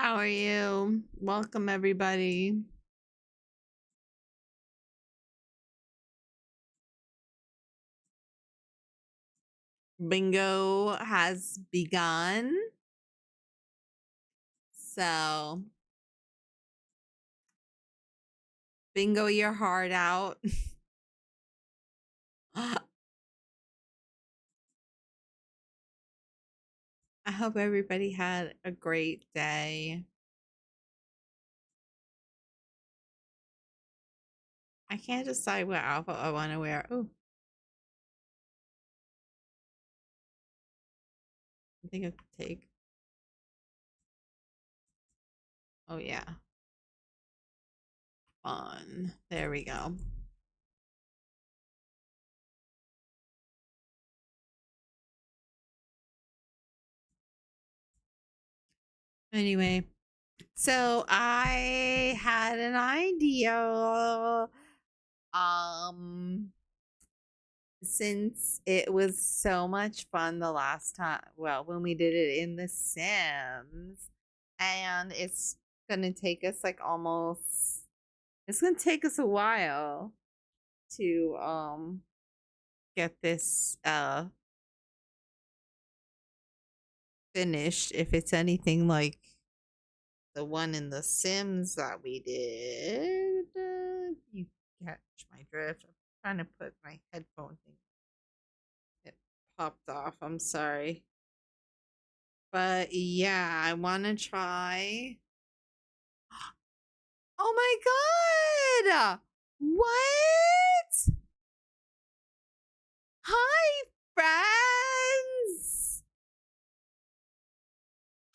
How are you? Welcome, everybody. Bingo has begun. So, bingo your heart out. I hope everybody had a great day. I can't decide what outfit I want to wear. Oh, I think I could take. Oh, yeah. Fun. There we go. Anyway, so I had an idea. Since it was so much fun the last time, well, when we did it in The Sims, and it's gonna take us like almost, it's gonna take us a while to get this finished if it's anything like the one in The Sims that we did. You catch my drift. I'm trying to put my headphone thing. It popped off. I'm sorry. But yeah, I want to try. Oh my god! What? Hi, friends!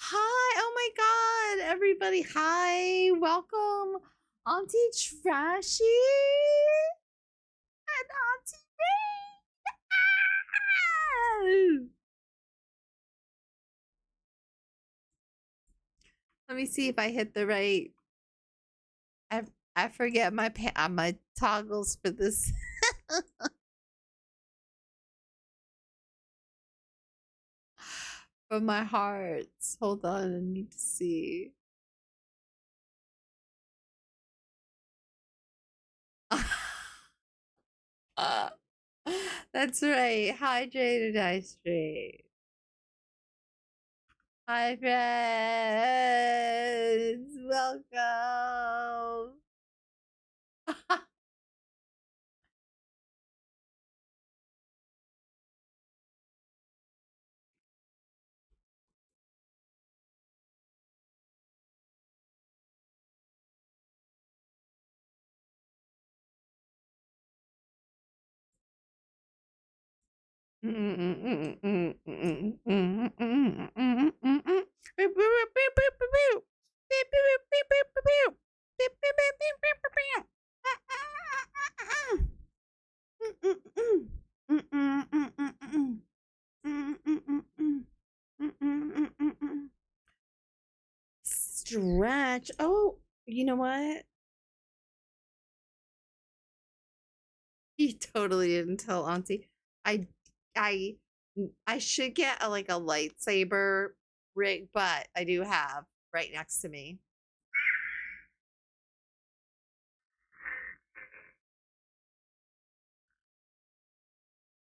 Hi! Oh my god, everybody! Hi! Welcome, Auntie Trashy and Auntie Ray! Let me see if I hit the right. I forget my toggles for this. For my hearts. Hold on, I need to see. Uh, that's right. Hydrated ice cream. Hi, friends. Welcome. Stretch. Oh, you know what? You totally didn't tell Auntie. I I I should get like a lightsaber rig, but I do have right next to me.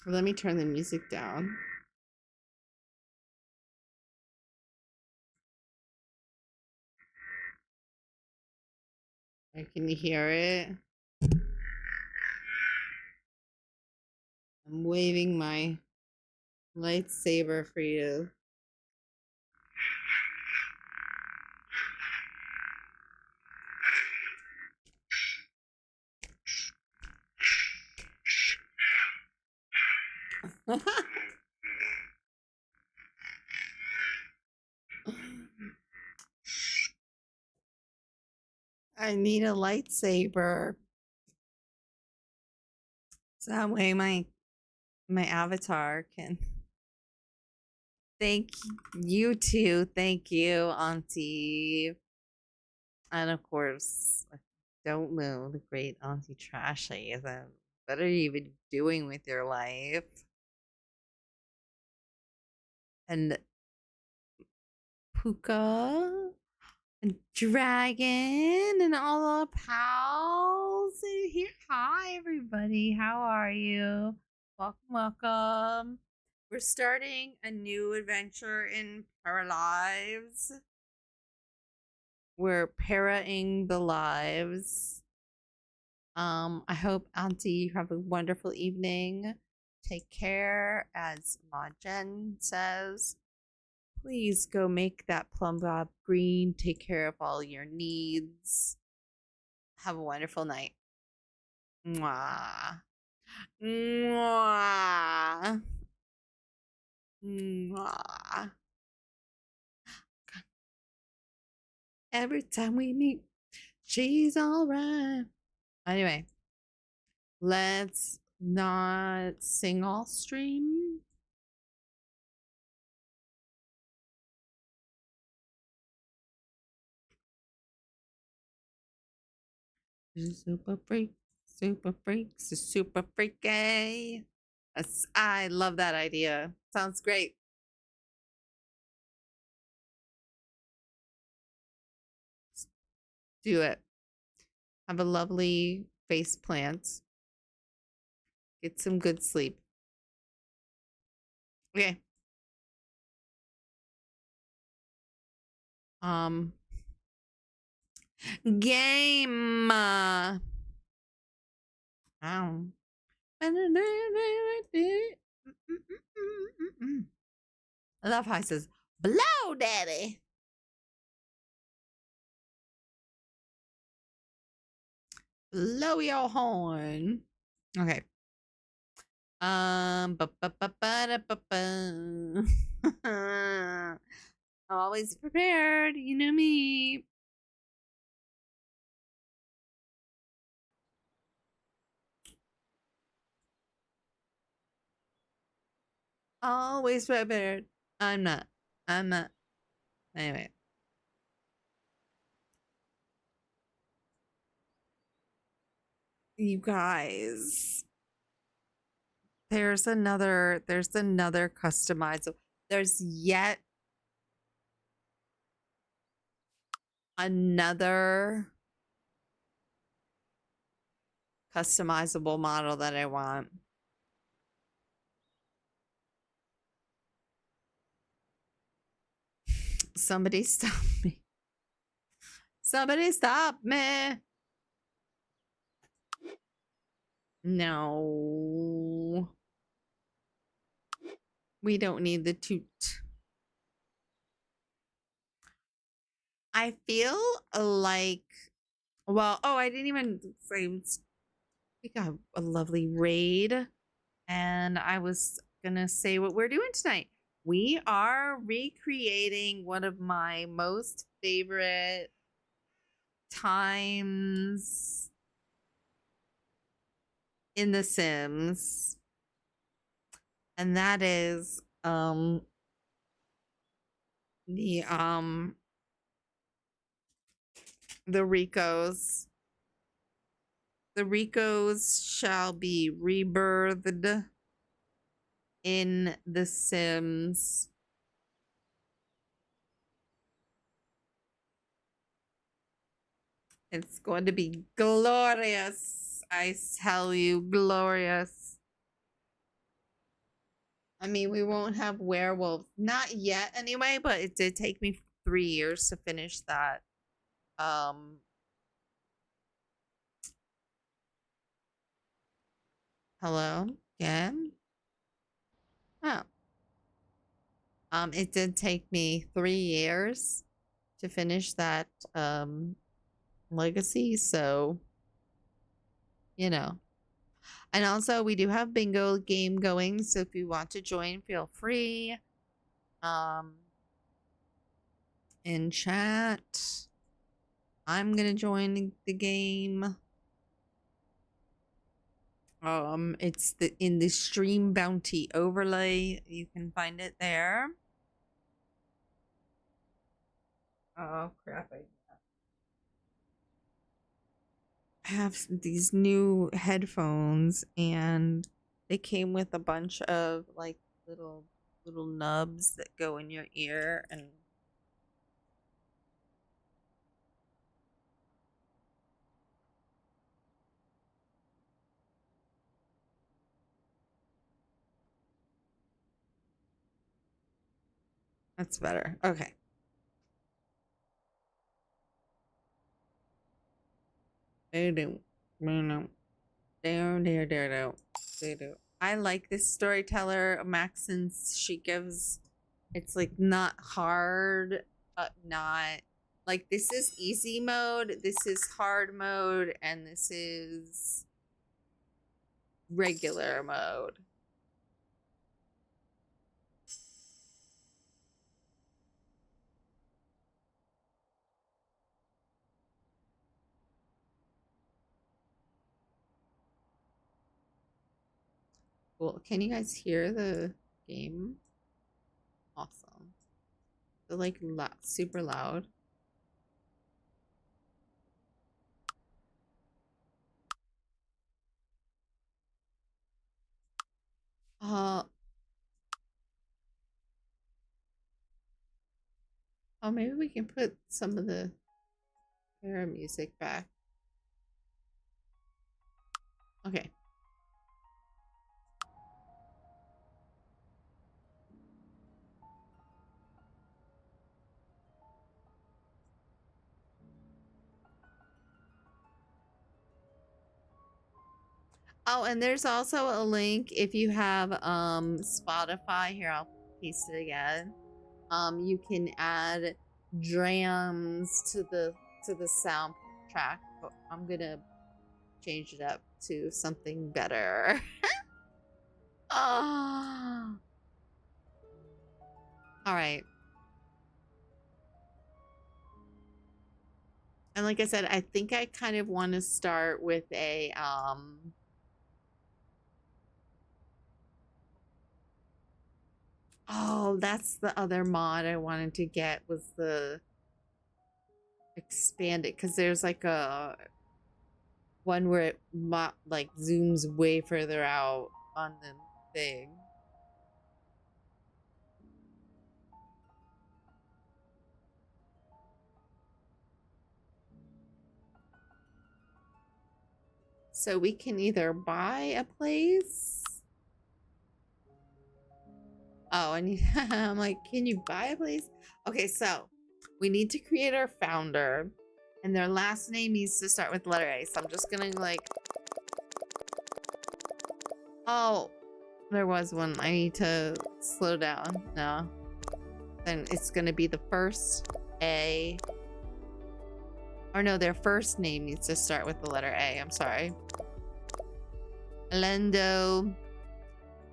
Let me turn the music down. Can you hear it? I'm waving my lightsaber for you. I need a lightsaber. So that way my avatar can. Thank you too. Thank you, Auntie. And of course, don't know the great Auntie Trashy. What are you even doing with your life? And Puka. Dragon and all the pals in here. Hi, everybody. How are you? Welcome, welcome. We're starting a new adventure in Paralives. We're paraing the lives. I hope, Auntie, you have a wonderful evening. Take care, as Ma Jen says. Please go make that plum bob green. Take care of all your needs. Have a wonderful night. Mwah. Mwah. Mwah. Every time we meet, she's all right. Anyway, let's not sing all stream. Super freak, super freaks, super freaky. I love that idea. Sounds great. Do it. Have a lovely face plant. Get some good sleep. Okay. Game. Ow. I love how he says, blow, daddy. Blow your horn. Okay. Always prepared. You know me. Always prepared. I'm not. Anyway. You guys. There's another customizable. There's yet another customizable model that I want. Somebody stop me. Somebody stop me. No. We don't need the toot. I feel like, well, oh, I didn't even say we got a lovely raid. And I was gonna say what we're doing tonight. We are recreating one of my most favorite times in The Sims. And that is the Ricos. The Ricos shall be rebirthed in The Sims. It's going to be glorious. I tell you, glorious. I mean, we won't have werewolves. Not yet anyway, but it did take me 3 years to finish that. Hello again. Oh. It did take me 3 years to finish that legacy, so you know. And also we do have bingo game going, so if you want to join, feel free. In chat. I'm gonna join the game. It's in the stream bounty overlay. You can find it there. Oh crap! I have these new headphones, and they came with a bunch of like little nubs that go in your ear, and That's better. Okay. I like this storyteller, Max, since she gives it's like not hard, but not like this is easy mode, this is hard mode, and this is regular mode. Cool. Can you guys hear the game? Awesome. They're like super loud. Uh oh, maybe we can put some of the para music back. Okay. Oh, and there's also a link if you have Spotify. Here, I'll paste it again. You can add drums to the soundtrack. But I'm gonna change it up to something better. Oh. All right. And like I said, I think I kind of want to start with a oh, that's the other mod I wanted to get was the expanded because there's like a one where it like zooms way further out on the thing. So we can either buy a place. Oh, I need I'm like, can you buy a place? Okay, so we need to create our founder and their last name needs to start with the letter A. So I'm just gonna like oh, there was one. I need to slow down. No. Then it's gonna be the first A. Or no, their first name needs to start with the letter A. I'm sorry. Lendo.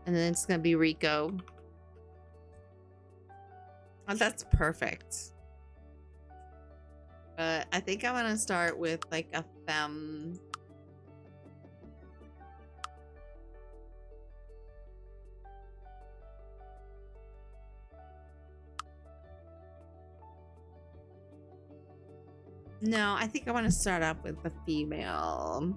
And then it's gonna be Rico. Oh, that's perfect. But I think I'm gonna start with like a femme. No, I think I want to start up with the female.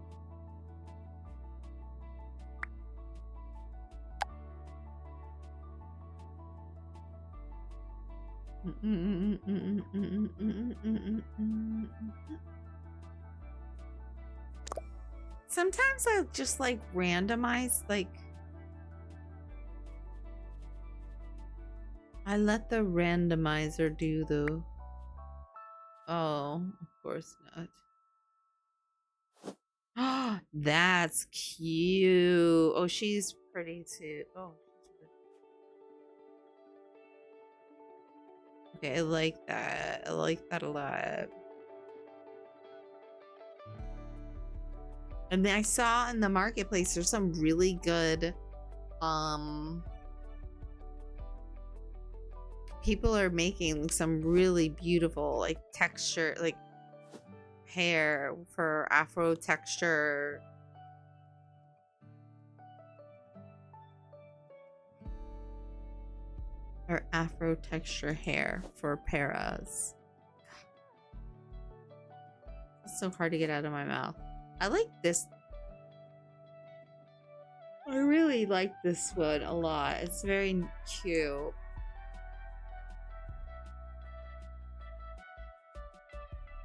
Sometimes I just like randomize, like I let the randomizer do the. Oh, of course not. Oh, that's cute. Oh, she's pretty too. Oh, okay, I like that. I like that a lot. And then I saw in the marketplace there's some really good people are making some really beautiful like texture like hair for afro texture. Or afro texture hair for paras. It's so hard to get out of my mouth. I like this. I really like this one a lot. It's very cute.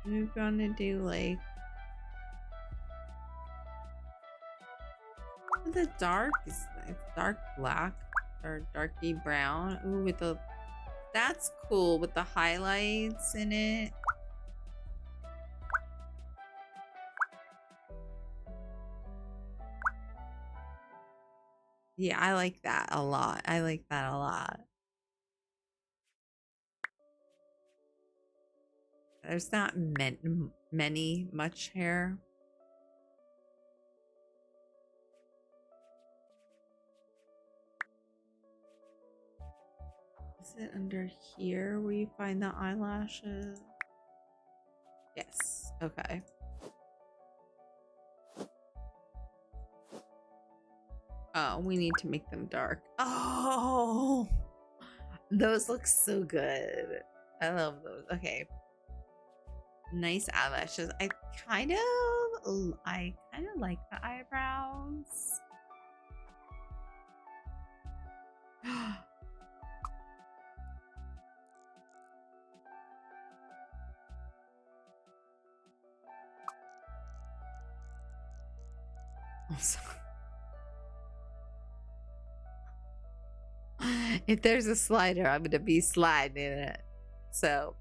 We're gonna do like the dark is nice. Dark black or darky brown. Ooh, with the That's cool with the highlights in it. Yeah, I like that a lot. I like that a lot. There's not much hair. Is it under here where you find the eyelashes? Yes. Okay. Oh, we need to make them dark. Oh, those look so good. I love those. Okay. Nice eyelashes. I kind of like the eyebrows. I'm sorry. If there's a slider, I'm gonna be sliding in it. So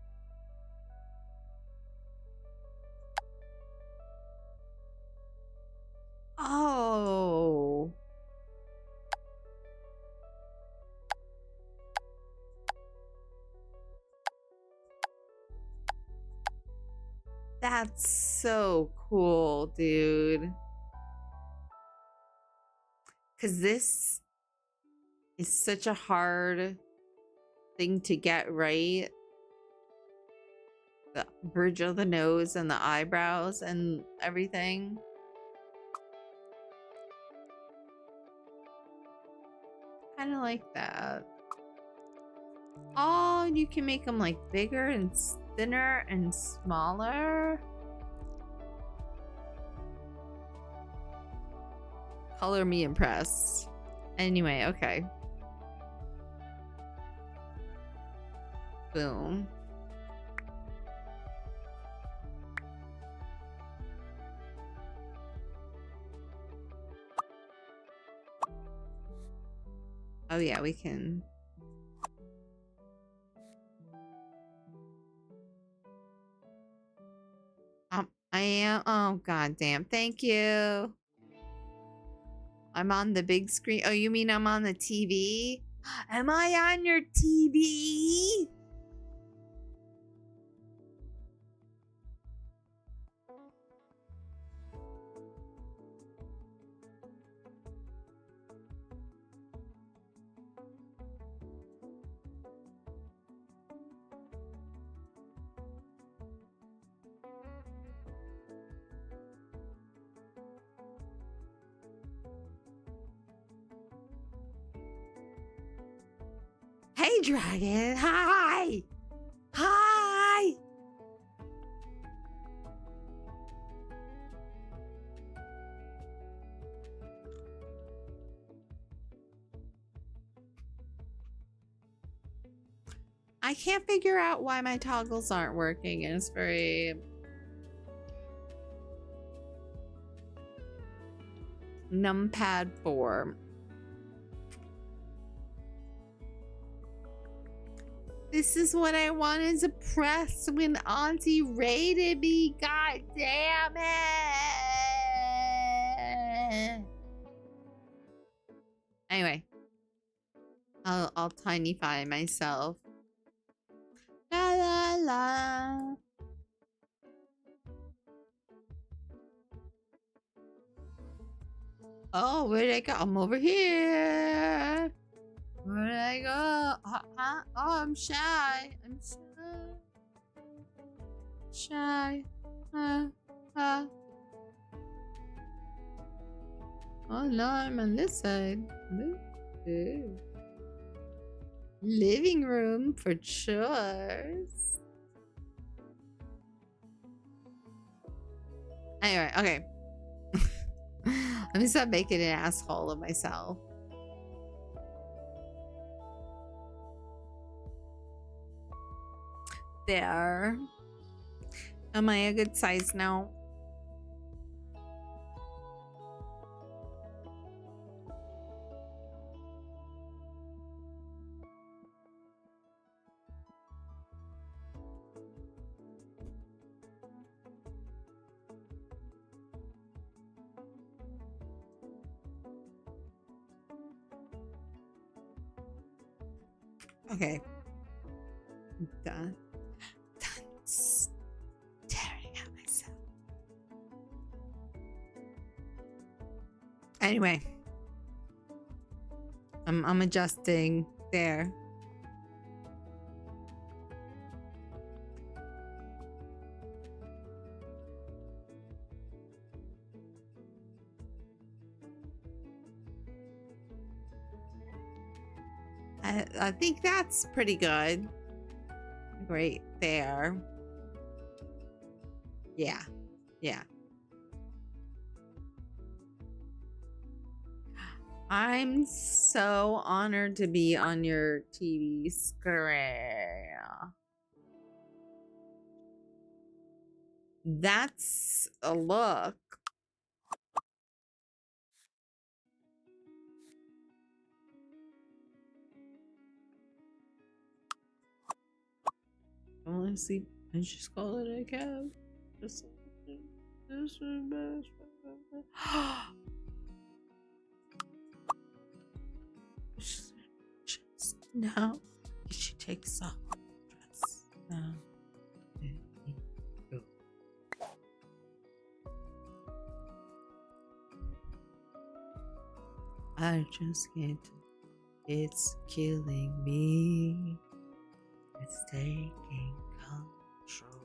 oh, that's so cool, dude. Because this is such a hard thing to get right. The bridge of the nose and the eyebrows and everything. Kind of like that. Oh, you can make them like bigger and thinner and smaller. Color me impressed. Anyway, okay. Boom. Oh yeah, we can. I am. Oh god damn. Thank you. I'm on the big screen. Oh, you mean I'm on the TV? Am I on your TV? Hey, dragon. Hi. Hi. I can't figure out why my toggles aren't working. It's very numpad 4. This is what I wanted to press when Auntie raided me. God damn it. Anyway, I'll tinify myself. La la la. Oh, where did I go? I'm over here. Where did I go? Huh? Oh, I'm shy. I'm shy. Shy. Oh no, I'm on this side. Ooh. Living room for chores. Anyway, okay. Let me stop making an asshole of myself. There. Am I a good size now? Okay. Done. Done staring at myself. Anyway. I'm adjusting there. I think that's pretty good. Great there. Yeah. Yeah. I'm so honored to be on your TV screen. That's a look. Honestly, I just call it a cab. Just now she takes off the dress. Now let me go. I just can't. It's killing me. It's taking control.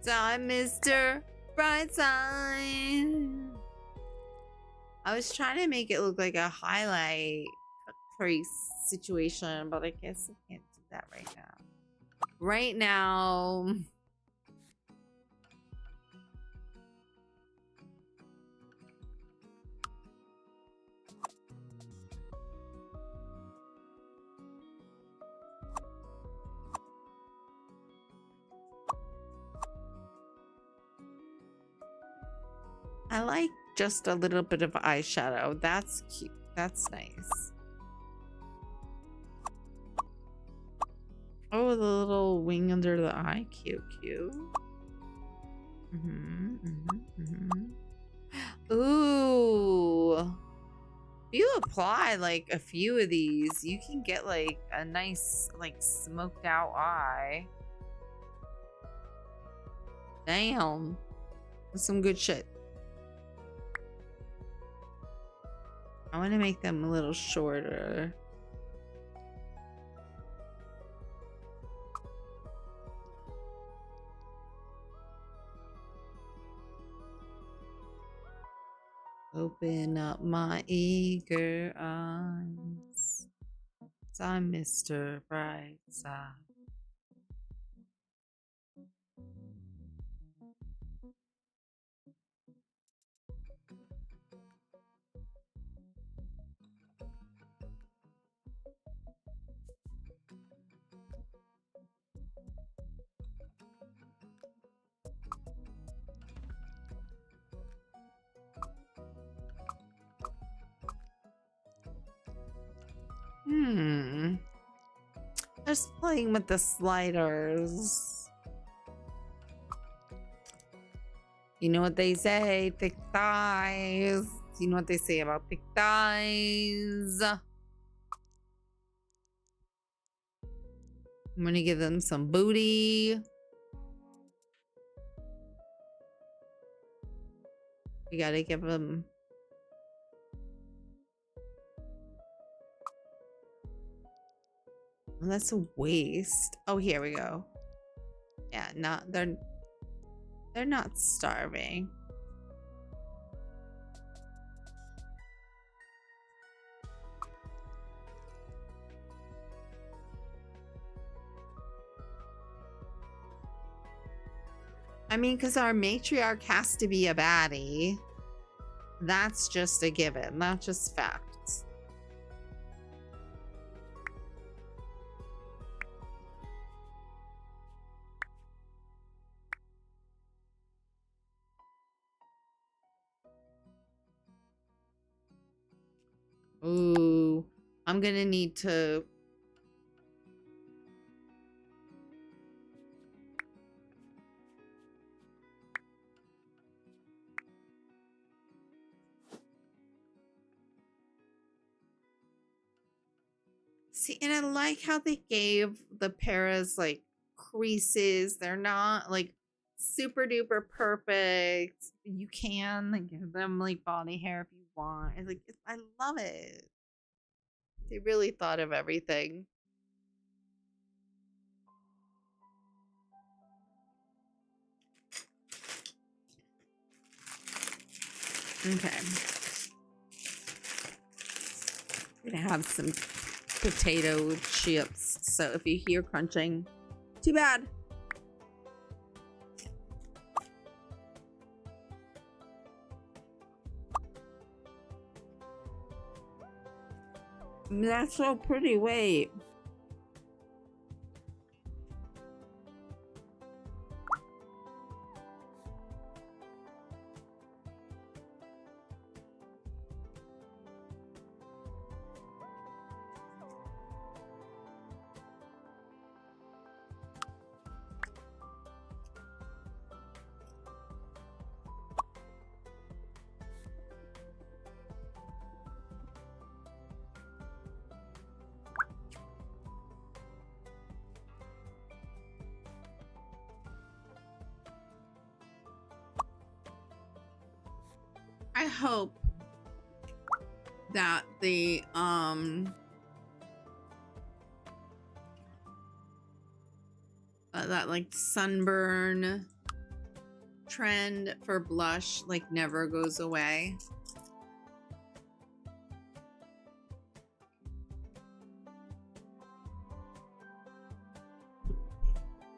So I'm Mr. Brightside. I was trying to make it look like a highlight crease situation, but I guess I can't do that right now. Right now, I like just a little bit of eyeshadow. That's cute. That's nice. Oh, the little wing under the eye. Cute, cute. Ooh. If you apply like a few of these, you can get like a nice, like smoked out eye. Damn. That's some good shit. I want to make them a little shorter. Open up my eager eyes. I'm Mr. Brightside. Just playing with the sliders. You know what they say, thick thighs. You know what they say about thick thighs. I'm gonna give them some booty. We gotta give them. Well, that's a waste. Oh, here we go. Yeah, they're not starving. I mean, because our matriarch has to be a baddie. That's just a given. That's just facts. Ooh, I'm gonna need to. See, and I like how they gave the paras like creases. They're not like super duper perfect. You can like, give them like body hair if you want. It's like I love it. They really thought of everything. Okay. I'm gonna have some potato chips. So if you hear crunching, too bad. That's so pretty. Wait. I hope that the that like sunburn trend for blush like never goes away.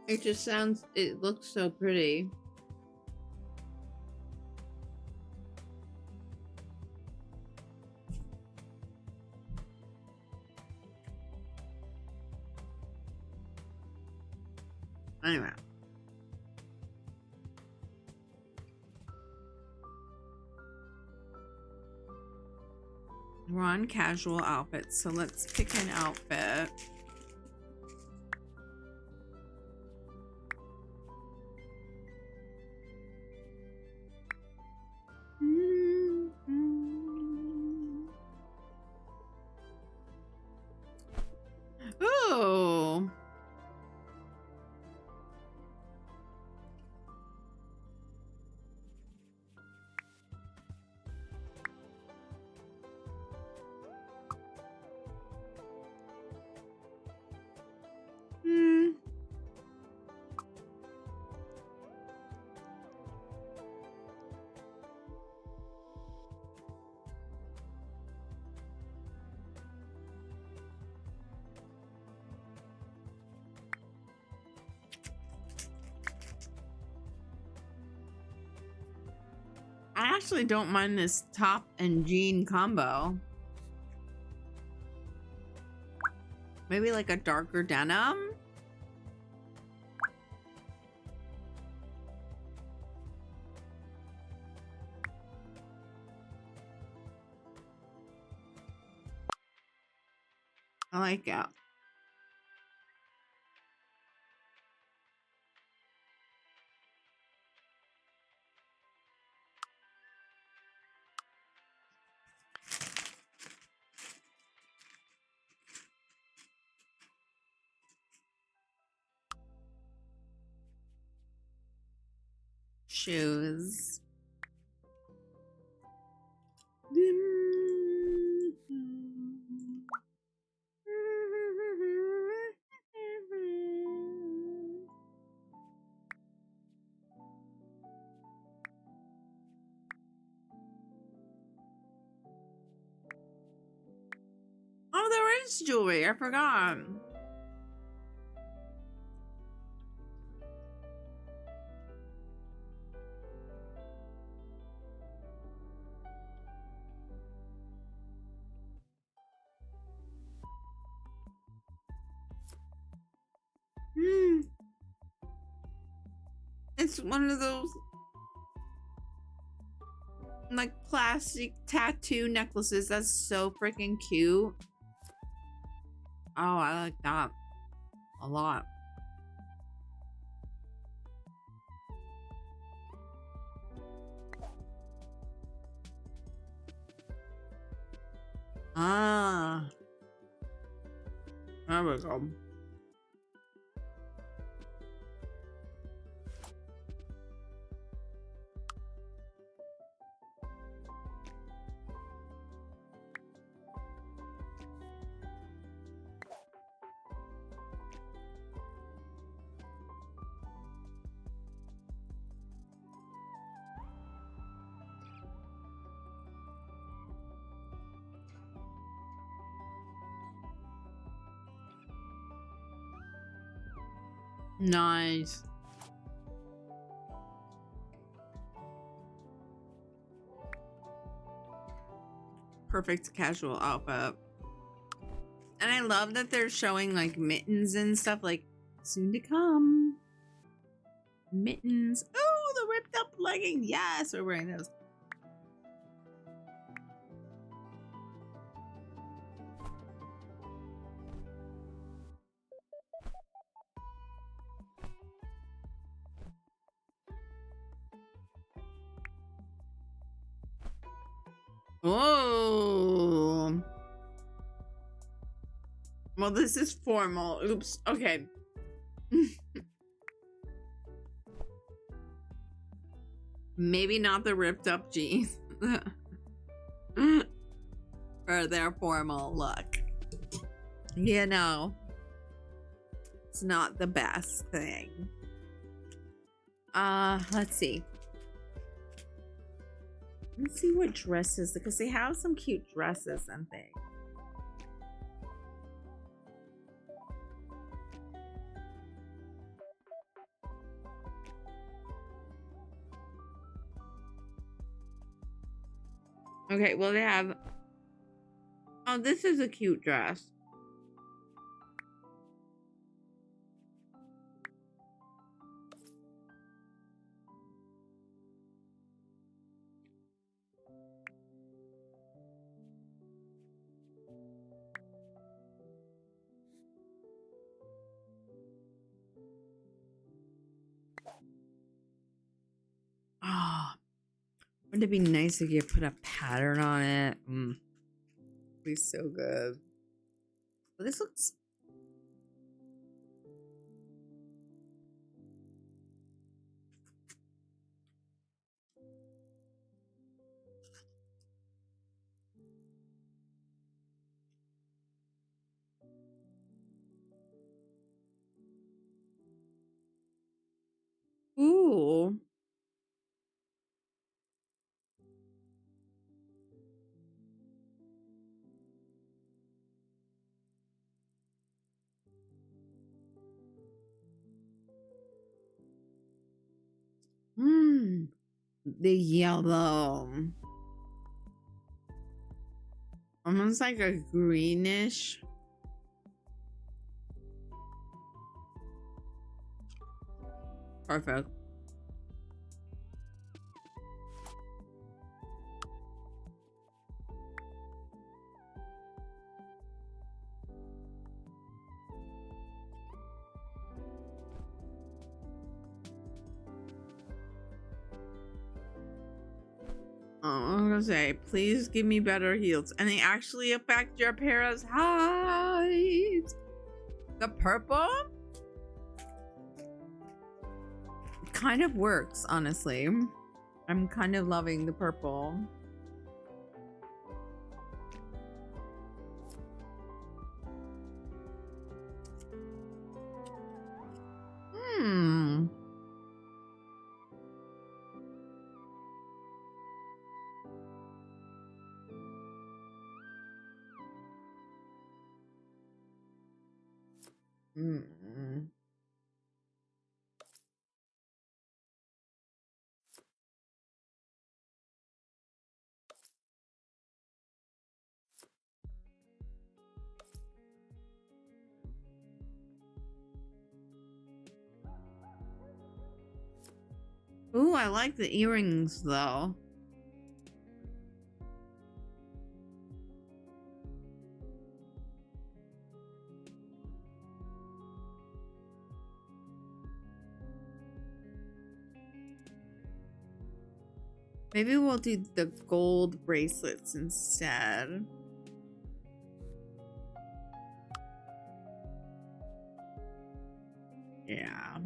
It just sounds, it looks so pretty. Anyway. We're on casual outfits, so let's pick an outfit. Oh. I actually don't mind this top and jean combo. Maybe like a darker denim. I like it. Shoes. Oh, there is jewelry. I forgot. It's one of those. like plastic tattoo necklaces. That's so freaking cute. Oh, I like that a lot. Ah, there we go. Nice. Perfect casual outfit. And I love that they're showing like mittens and stuff, like soon to come. Mittens. Oh, the ripped up leggings. Yes, we're wearing those. Oh. Well, this is formal. Oops. Okay. Maybe not the ripped up jeans for their formal look. You know, it's not the best thing. Let's see. Let's see what dresses, because they have some cute dresses and things. Okay, well, they have. Oh, this is a cute dress. Oh, wouldn't it be nice if you put a pattern on it? Be so good. But this looks. Ooh. The yellow. Almost like a greenish. Perfect. I'm gonna say, please give me better heels. And they actually affect your pair of height. The purple kind of works, honestly. I'm kind of loving the purple. Ooh, I like the earrings though. Maybe we'll do the gold bracelets instead. Yeah.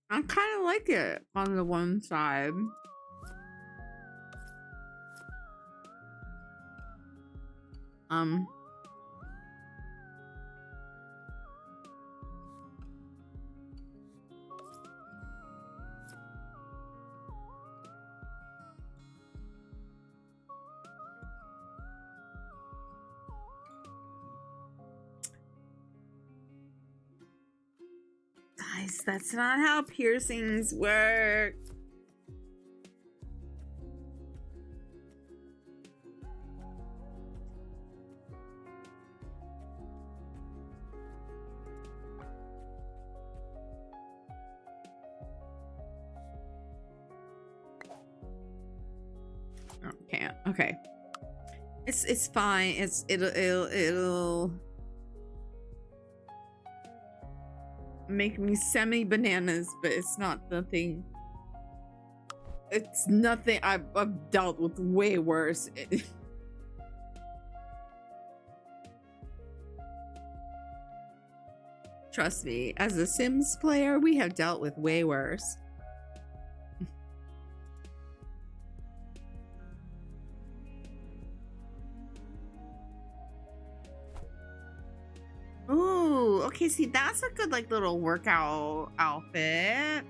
I kind of like it on the one side. Um, guys, that's not how piercings work. Okay, okay. It's fine. It'll make me semi bananas, but it's not nothing. It's nothing. I've dealt with way worse. Trust me, as a Sims player, we have dealt with way worse. Ooh, okay, see, that's a good, like, little workout outfit.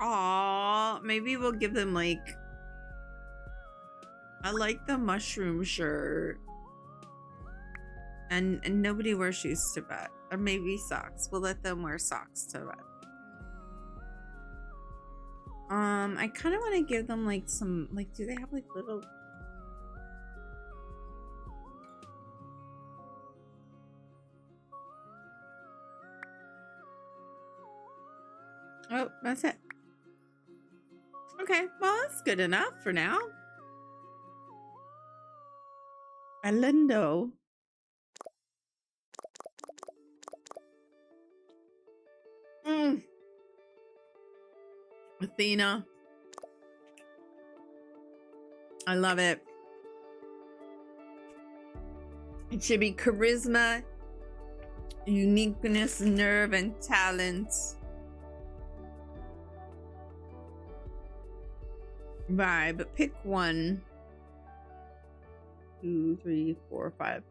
Aw, maybe we'll give them, like... I like the mushroom shirt. And nobody wears shoes to bed. Or maybe socks. We'll let them wear socks to bed. I kind of want to give them like some, like, do they have like little... Oh, that's it. Okay, well, that's good enough for now. Alindo. Athena. I love it. It should be charisma, uniqueness, nerve, and talent. Vibe. Pick one. 2, 3, 4, 5.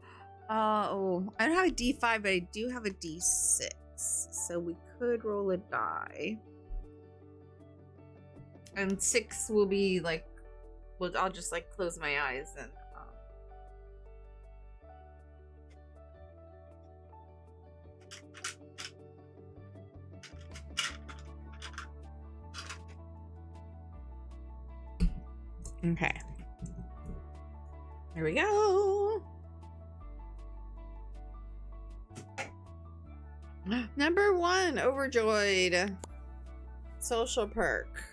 Oh, I don't have a D5, but I do have a D6. So we could roll a die. And 6 will be like, well, I'll just like close my eyes and okay. Here we go. Number 1, overjoyed. Social perk.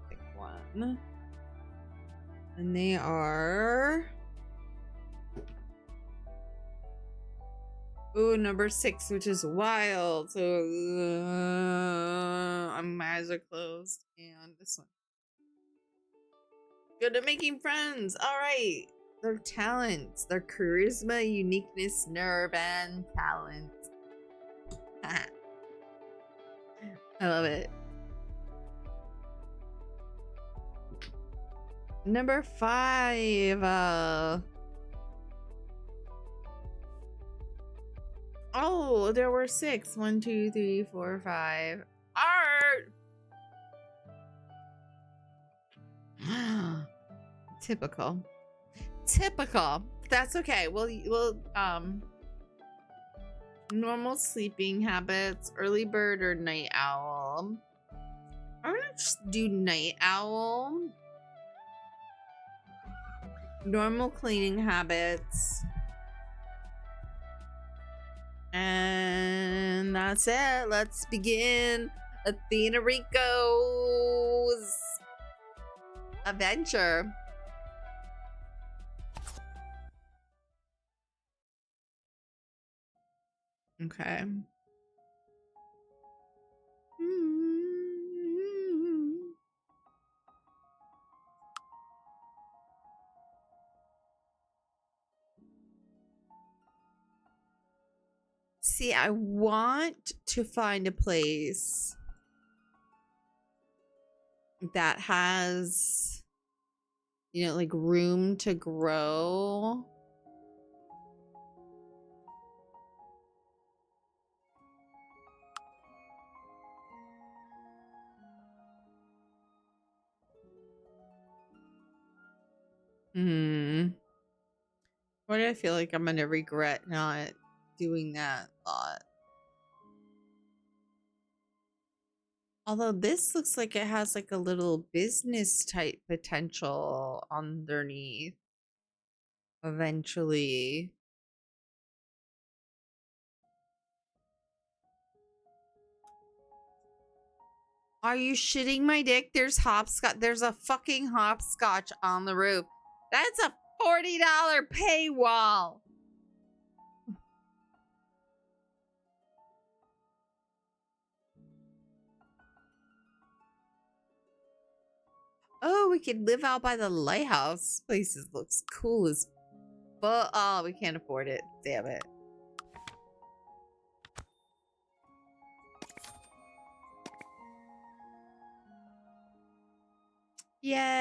Pick one. And they are... Ooh, number 6, which is wild. So my eyes are closed. And this one. Good at making friends. All right. Their talents, their charisma, uniqueness, nerve, and talent. I love it. Number 5. Oh, there were 6. 1, 2, 3, 4, 5. Art. Typical. Typical. That's okay. We'll normal sleeping habits, early bird or night owl. I'm gonna just do night owl. Normal cleaning habits. And that's it. Let's begin Athena Rico's adventure. Okay. See, I want to find a place that has, you know, like room to grow. Why do I feel like I'm gonna regret not doing that a lot? Although this looks like it has like a little business type potential underneath eventually. Are you shitting my dick? There's hopscotch. There's a fucking hopscotch on the roof. That's a $40 paywall. Oh, we could live out by the lighthouse. Places looks cool as fuck. Oh, we can't afford it. Damn it. Yay!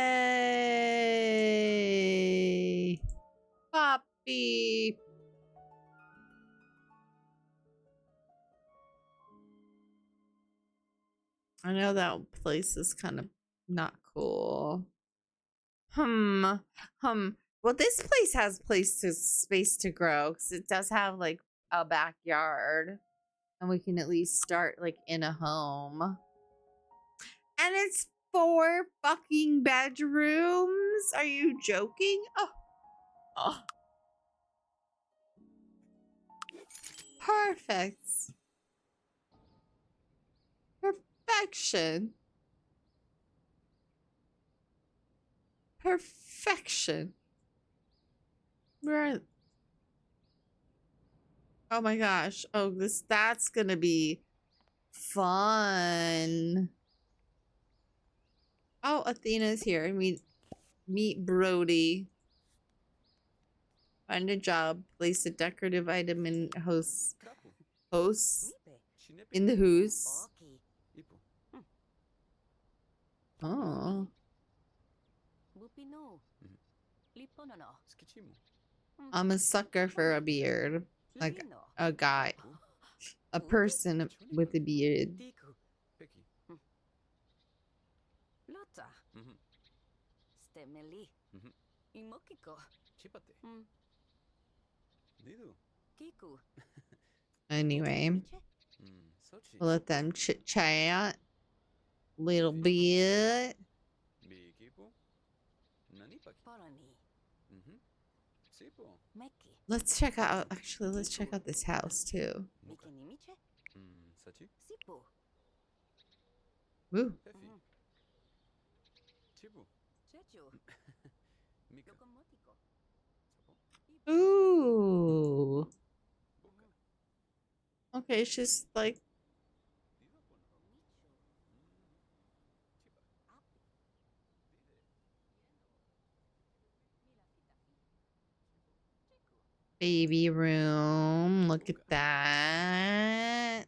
Poppy! I know that place is kind of not cool. Well, this place has space to grow because it does have like a backyard, and we can at least start like in a home. And it's 4 fucking bedrooms. Are you joking? Oh. Perfect. Perfection. Perfection. Right. Oh my gosh. Oh, that's gonna be fun. Oh, Athena's here. Meet Brody. Find a job. Place a decorative item in hosts in the house. Oh. I'm a sucker for a beard. Like a guy. A person with a beard. Anyway, we'll let them chit chat a little bit. Let's check out, actually, let's check out this house too. Ooh. Ooh. Okay, she's like baby room. Look at that.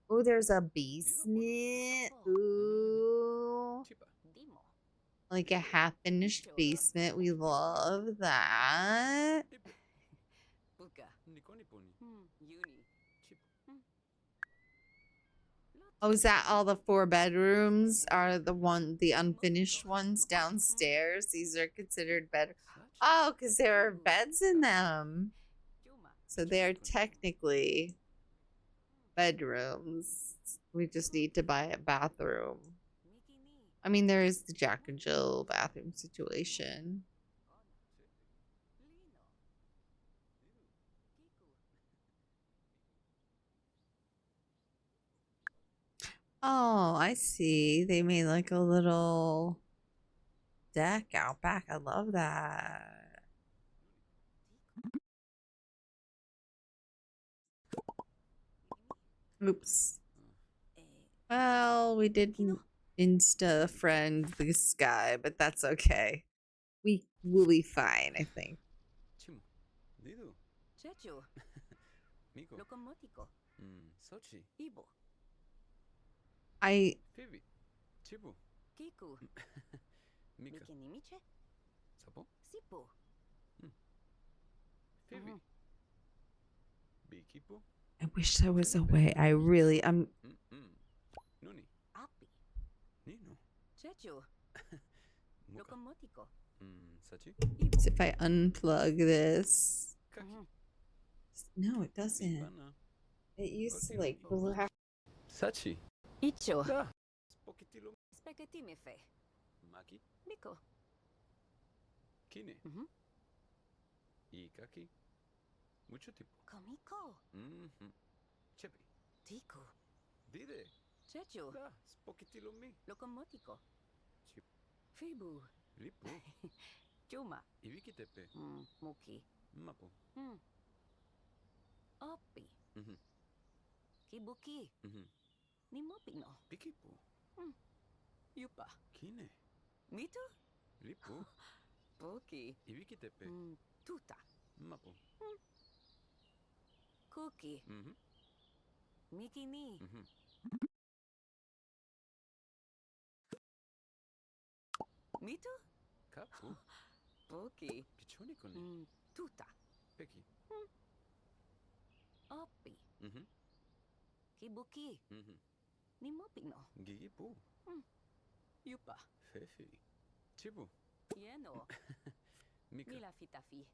Oh, there's a basement. Ooh. Like a half finished basement. We love that. Oh, is that all the 4 bedrooms are the unfinished ones downstairs? These are considered better. Oh, because there are beds in them. So they are technically bedrooms. We just need to buy a bathroom. I mean, there is the Jack and Jill bathroom situation. Oh, I see. They made like a little deck out back. I love that. Oops. Well, we didn't insta friend this guy, but that's okay. We will be fine, I think. Чему? Диду? Чечу, Мико? локомотико, Сочи? ибо, I Фиби? Чибу? кику, Мика? микенимиче, Сапо? сипо, Фиби? Бикипо? I wish there was a way. I really Нуни? апи, Нино? чечу, Мука? локомотико, Сачи? ибо, if I unplug this. Каки? No, it doesn't. Ибана? It used to Rotino like Nico. black. Сачи? ичо, Да. Спокетило. спагеттимифе, Маки? мико, Кине? Мгм. И каки? Mucho tipo. комико, Чепи? тику, Диде? чечу, Да. Спокетило ми. локомотико, Чип. фибу, Липу? чума, Ивики тепе? муки, Мапо? апи, Мгм. кибуки, Мгм. нимопино, Бикипо? юпа, Кине? миту, Липу? буки, Ивики тепе? тута, Мапо? 쿠키, Мгм. 미기니, Мгм. 미투, Капу? буки, Печоникони? тута, Пеки? 어삐, Мгм. 기부키, Мгм. 니모피노, Гигипу? 유빠, Фефи? Чибу? 예노, Мика? 밀라피타피.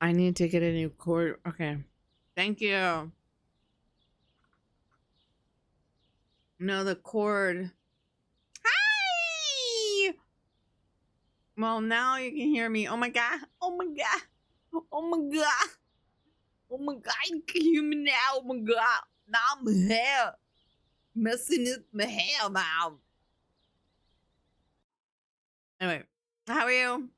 I need to get a new cord. Okay. Thank you. No, the cord. Hi! Well, now you can hear me. Oh my god. Oh my god. Oh my god. Oh my god. You can hear me now. Oh my god. Now I'm here. Messing up my hair now. Anyway, how are you?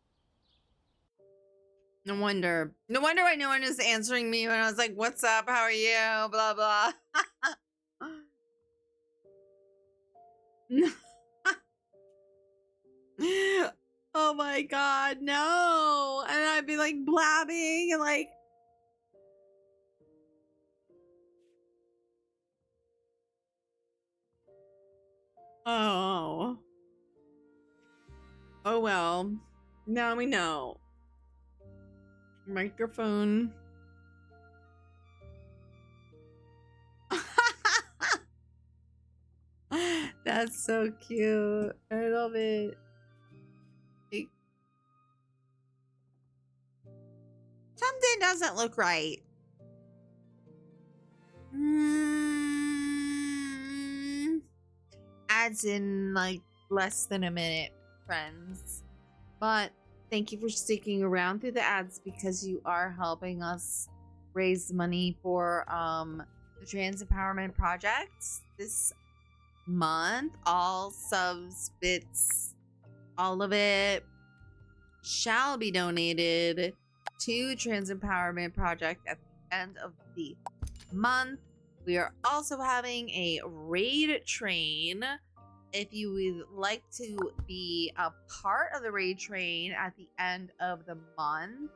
No wonder. No wonder why no one is answering me when I was like, what's up? How are you? Blah, blah. Oh my god, no. And I'd be like blabbing and like, oh. Oh well. Now we know. Microphone. That's so cute. I love it. Something doesn't look right. Ads in like less than a minute, friends. But thank you for sticking around through the ads because you are helping us raise money for the Trans Empowerment Project this month. All subs, bits, all of it shall be donated to Trans Empowerment Project at the end of the month. We are also having a raid train. If you would like to be a part of the raid train at the end of the month,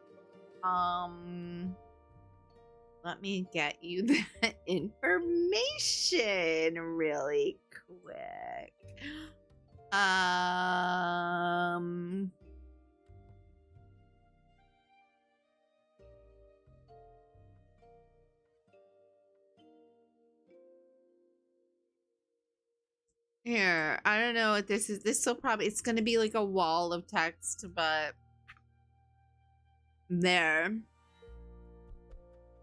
let me get you that information really quick. Here, I don't know what this is. This will probably, it's going to be like a wall of text, but there.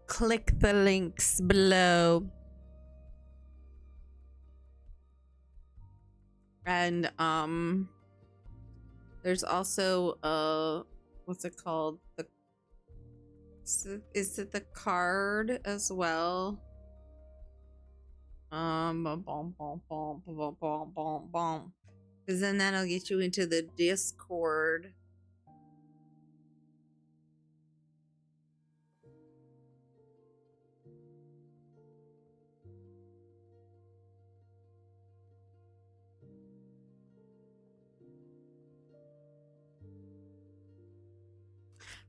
Click the links below. And there's also what's it called? Is it the card as well? Because then that'll get you into the Discord.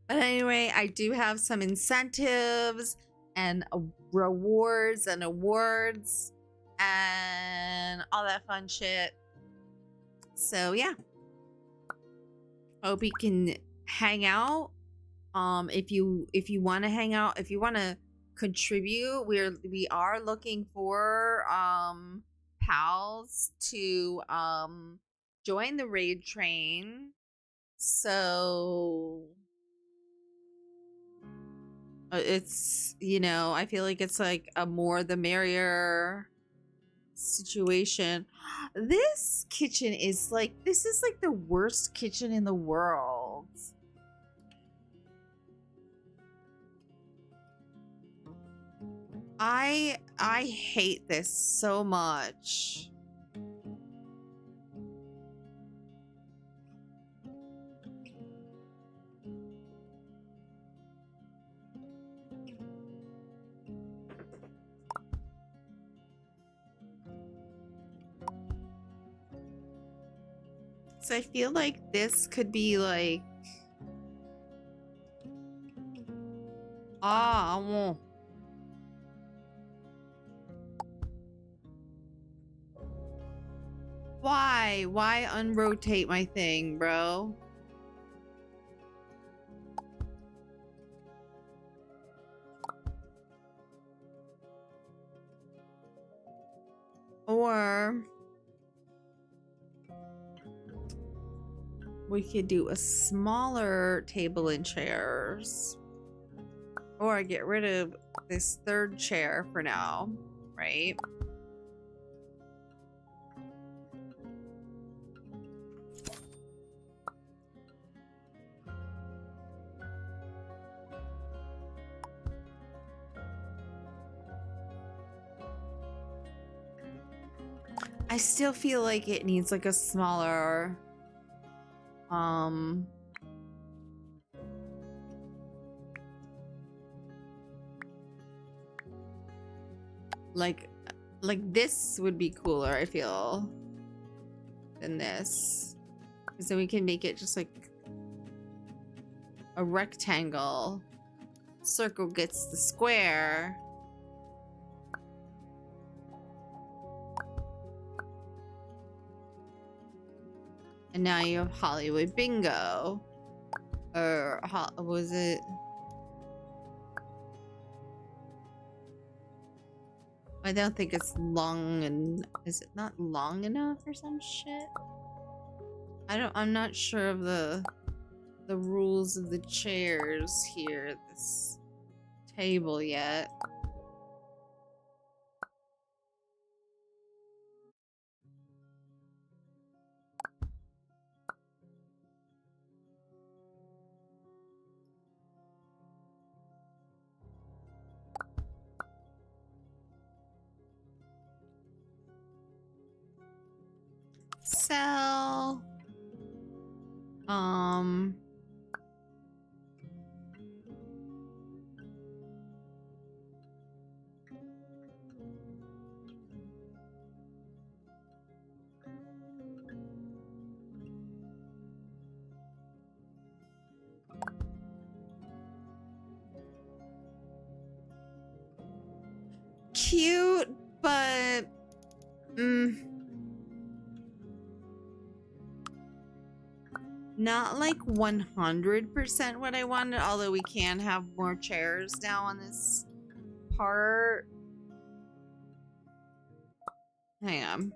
But anyway, I do have some incentives and rewards and awards and all that fun shit. So yeah, hope you can hang out. If you want to hang out, if you want to contribute, we are looking for pals to join the raid train. So it's, you know, I feel like it's like a more the merrier situation. This kitchen is like, this is like the worst kitchen in the world. I hate this so much. So I feel like this could be like, I won't. Why? Why unrotate my thing, bro? Or we could do a smaller table and chairs. Or get rid of this third chair for now, right? I still feel like it needs like a smaller like this would be cooler, I feel, than this. Because then we can make it just like a rectangle. Circle gets the square. And now you have Hollywood Bingo. Or was it? I don't think it's long, and is it not long enough or some shit? I'm not sure of the rules of the chairs here at this table yet. Sell. Cute, but not like 100% what I wanted, although we can have more chairs now on this part. Hang on.